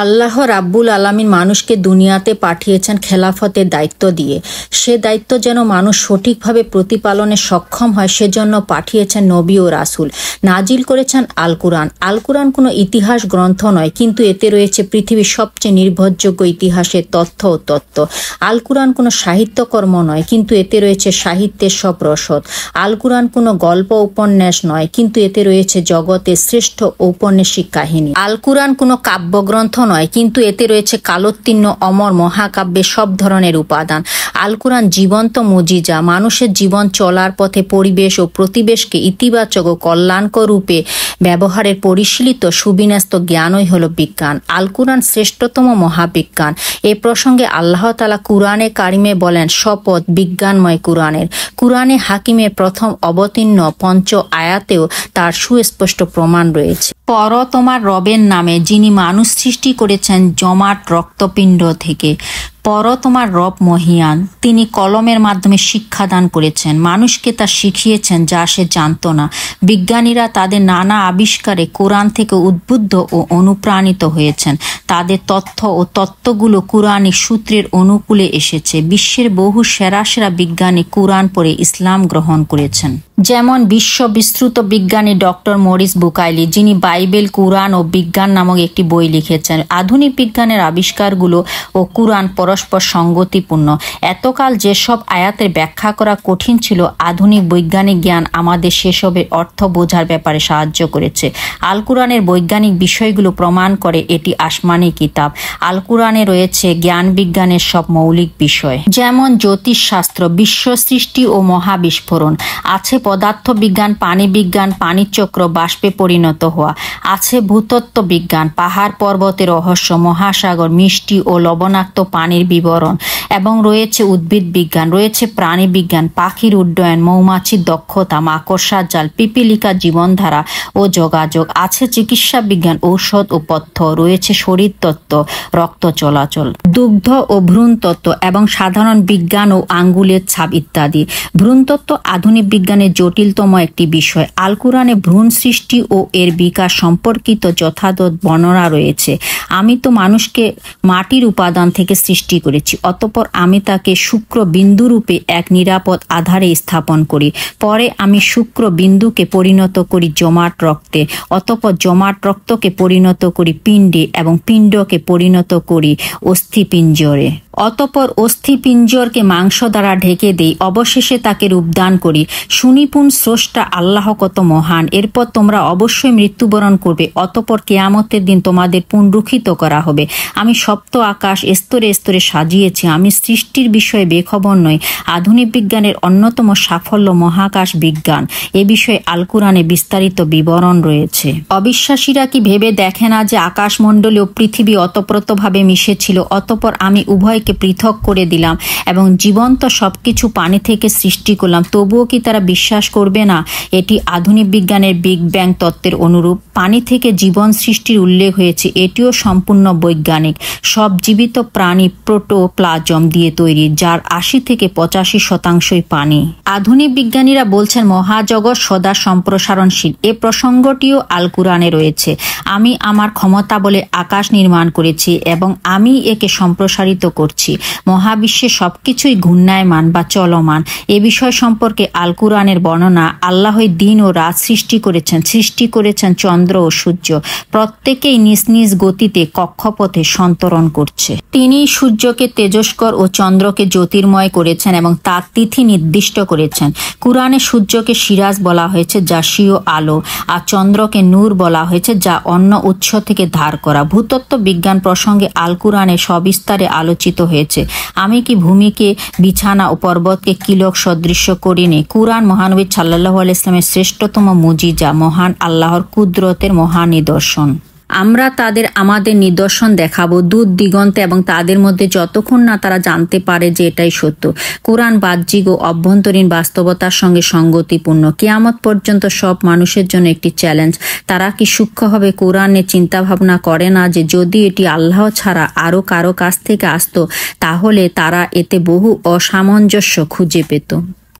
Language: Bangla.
আল্লাহ রাব্বুল আলামিন মানুষকে দুনিয়াতে পাঠিয়েছেন খেলাফতের দায়িত্ব দিয়ে। সে দায়িত্ব যেন মানুষ সঠিকভাবে প্রতিপালনে সক্ষম হয় সেজন্য পাঠিয়েছেন নবী ও রাসূল। নাজিল করেছেন আল কুরআন। আল কুরআন কোনো ইতিহাস গ্রন্থ নয়, কিন্তু এতে রয়েছে পৃথিবীর সবচেয়ে নির্ভরযোগ্য ইতিহাসের তথ্য ও তত্ত্ব। আল কুরআন কোনো সাহিত্যকর্ম নয়, কিন্তু এতে রয়েছে সাহিত্যের সব রসদ। আল কুরআন কোনো গল্প উপন্যাস নয়, কিন্তু এতে রয়েছে জগতের শ্রেষ্ঠ ঔপন্যাসিক কাহিনী। আল কুরআন কোনো কাব্যগ্রন্থ নয়, কিন্তু এতে রয়েছে কালোত্তীর্ণ অমর মহাকাব্যের সব ধরনের উপাদান। আল কুরআন জীবন্ত মুজিজা, মানুষের জীবন চলার পথে পরিবেশ ও প্রতিবেশকে ইতিবাচক ও কল্যাণকর রূপে ব্যবহারের পরিশীলিত সুবিন্যস্ত জ্ঞানই হল বিজ্ঞান। আল কুরআন শ্রেষ্ঠতম মহাবিজ্ঞান। এ প্রসঙ্গে আল্লাহ তাআলা কুরআনে কারিমে বলেন, শপথ বিজ্ঞানময় কুরআনের। কুরআনে হাকিমের প্রথম অবতীর্ণ পঞ্চ আয়াতেও তার সুস্পষ্ট প্রমাণ রয়েছে। পর তোমার রবের নামে, যিনি মানুষ সৃষ্টি করেছেন জমাট রক্তপিণ্ড থেকে। পর তোমার রব মহিয়ান, তিনি কলমের মাধ্যমে শিক্ষাদান করেছেন, মানুষকে তা শিখিয়েছেন যা সে জানত না। বিজ্ঞানীরা তাদের নানা আবিষ্কারে কোরআন থেকে উদ্বুদ্ধ ও অনুপ্রাণিত হয়েছেন। তাদের তথ্য ও তত্ত্বগুলো কুরআনিক সূত্রের অনুকূলে এসেছে। বিশ্বের বহু সেরা সেরা বিজ্ঞানী কুরআন পড়ে ইসলাম গ্রহণ করেছেন। যেমন বিশ্ব বিস্তৃত বিজ্ঞানী ডক্টর মরিস বুকাইলি, যিনি বাইবেল, কুরআন ও বিজ্ঞান নামক একটি বই লিখেছেন। আধুনিক বিজ্ঞানের আবিষ্কারগুলো ও কুরআন পরস্পর সঙ্গতিপূর্ণ। এতকাল যেসব আয়াতের ব্যাখ্যা করা কঠিন ছিল, আধুনিক বৈজ্ঞানিক জ্ঞান আমাদের সেসবের অর্থ বোঝার ব্যাপারে সাহায্য করেছে। আল কুরআনের বৈজ্ঞানিক বিষয়গুলো প্রমাণ করে এটি আসমানি কিতাব। আল কুরআনে রয়েছে জ্ঞান বিজ্ঞানের সব মৌলিক বিষয়, যেমন জ্যোতিষশাস্ত্র, বিশ্ব সৃষ্টি ও মহাবিস্ফোরণ। আছে পদার্থ বিজ্ঞান, পানি বিজ্ঞান, পানিচক্র, বাষ্পে পরিণত হওয়া। আছে ভূতত্ত্ব বিজ্ঞান, পাহাড় পর্বতের রহস্য, মহাসাগর, মিষ্টি ও লবণাক্ত পানির বিবরণ। এবং রয়েছে উদ্ভিদ বিজ্ঞান, রয়েছে প্রাণী বিজ্ঞান, পাখির উড্ডয়ন, মৌমাছির দক্ষতা, মাকড়সার জাল, পিপীলিকার জীবনধারা ও যোগাযোগ। আছে চিকিৎসা বিজ্ঞান, ঔষধ ও পথ্য। রয়েছে শরীরতত্ত্ব, রক্ত চলাচল, দুগ্ধ ও ভ্রূণতত্ত্ব এবং সাধারণ বিজ্ঞান ও আঙ্গুলের ছাপ ইত্যাদি। ভ্রূণতত্ত্ব আধুনিক বিজ্ঞানের জটিলতম একটি বিষয়। আল কুরআনে ভ্রূণ সৃষ্টি ও এর বিকাশ সম্পর্কিত যথাযথ বর্ণনা রয়েছে। আমি তো মানুষকে মাটির উপাদান থেকে সৃষ্টি করেছি, অতঃপর আমি তাকে শুক্র বিন্দুরূপে এক নিরাপদ আধারে স্থাপন করি। পরে আমি শুক্র বিন্দুকে পরিণত করি জমাট রক্তে, অতঃপর জমাট রক্তকে পরিণত করি পিণ্ডে এবং পিণ্ডকে পরিণত করি অস্থিপিঞ্জরে। অতঃপর অস্থিপিঞ্জরকে মাংস দ্বারা ঢেকে দেই, অবশেষে তাকে রূপদান করি। সুনিপুণ স্রষ্টা আল্লাহ কত মহান। এরপর তোমরা অবশ্যই মৃত্যুবরণ করবে, অতঃপর কিয়ামতের দিন তোমাদের পুনরুত্থিত করা হবে। আমি সপ্ত আকাশ স্তরে স্তরে সাজিয়েছি। আমি সৃষ্টির বিষয়ে বেখবর নই। আধুনিক বিজ্ঞানের অন্যতম সাফল্য মহাকাশ বিজ্ঞান। এ বিষয়ে আল কুরআনে বিস্তারিত বিবরণ রয়েছে। অবিশ্বাসীরা কি ভেবে দেখে না যে আকাশমণ্ডলী ও পৃথিবী অতপ্রতভাবে মিশেছিল, অতঃপর আমি উভয়কে পৃথক করে দিলাম এবং জীবন্ত সবকিছু পানি থেকে সৃষ্টি করলাম। তবুও কি তারা বিশ্বাস করবে না? এটি আধুনিক বিজ্ঞানের বিগ ব্যাং তত্ত্বের অনুরূপ। পানি থেকে জীবন সৃষ্টির উল্লেখ হয়েছে, এটিও সম্পূর্ণ বৈজ্ঞানিক। সব জীবিত প্রাণী প্রোটোপ্লাজম দিয়ে তৈরি, যার ৮০ থেকে ৮৫% পানি। আধুনিক বিজ্ঞানীরা বলছেন মহাজগৎ সদা সম্প্রসারণশীল। এ প্রসঙ্গটিও আল কুরআনে রয়েছে। আমি আমার ক্ষমতা বলে আকাশ নির্মাণ করেছি এবং আমি একে সম্প্রসারিত করছি। মহাবিশ্বের সবকিছুই ঘূর্ণায়মান বা চলমান। এ বিষয় সম্পর্কে আল কুরআনের বর্ণনা, আল্লাহই দিন ও রাত সৃষ্টি করেছেন চন্দ্র ও সূর্য। প্রত্যেকেই নিজ নিজ গতিতে কক্ষপথে সন্তরণ করছে। তিনি সূর্যকে তেজস্কর ও চন্দ্রকে জ্যোতির্ময় করেছেন এবং তার তিথি নির্দিষ্ট করেছেন। কুরআনে সূর্যকে সিরাজ বলা হয়েছে, যা স্বীয় আলো, আর চন্দ্রকে নূর বলা হয়েছে, যা অন্য উৎস থেকে ধার করা। ভূতত্ত্ব বিজ্ঞান প্রসঙ্গে আল কুরআনে সবিস্তারে আলোচিত হয়েছে। আমি কি ভূমিকে, বিছানা ও পর্বতকে কিলক সদৃশ্য করিনি? কুরআন মহানবী সাল্লাল্লাহু আলাইহি ওয়াসাল্লামের শ্রেষ্ঠতম মুজিজা, মহান আল্লাহর কুদরতের মহা নিদর্শন। আমরা তাদের আমাদের নিদর্শন দেখাবো দূর দিগন্তে এবং তাদের মধ্যে, যতক্ষণ না তারা জানতে পারে যে এটাই সত্য। কুরআন বাহ্যিক ও অভ্যন্তরীণ বাস্তবতার সঙ্গে সঙ্গতিপূর্ণ। কিয়ামত পর্যন্ত সব মানুষের জন্য একটি চ্যালেঞ্জ। তারা কি সূক্ষ্মভাবে কুরআনে চিন্তাভাবনা করে না যে যদি এটি আল্লাহ ছাড়া আরও কারো কাছ থেকে আসতো, তাহলে তারা এতে বহু অসামঞ্জস্য খুঁজে পেত।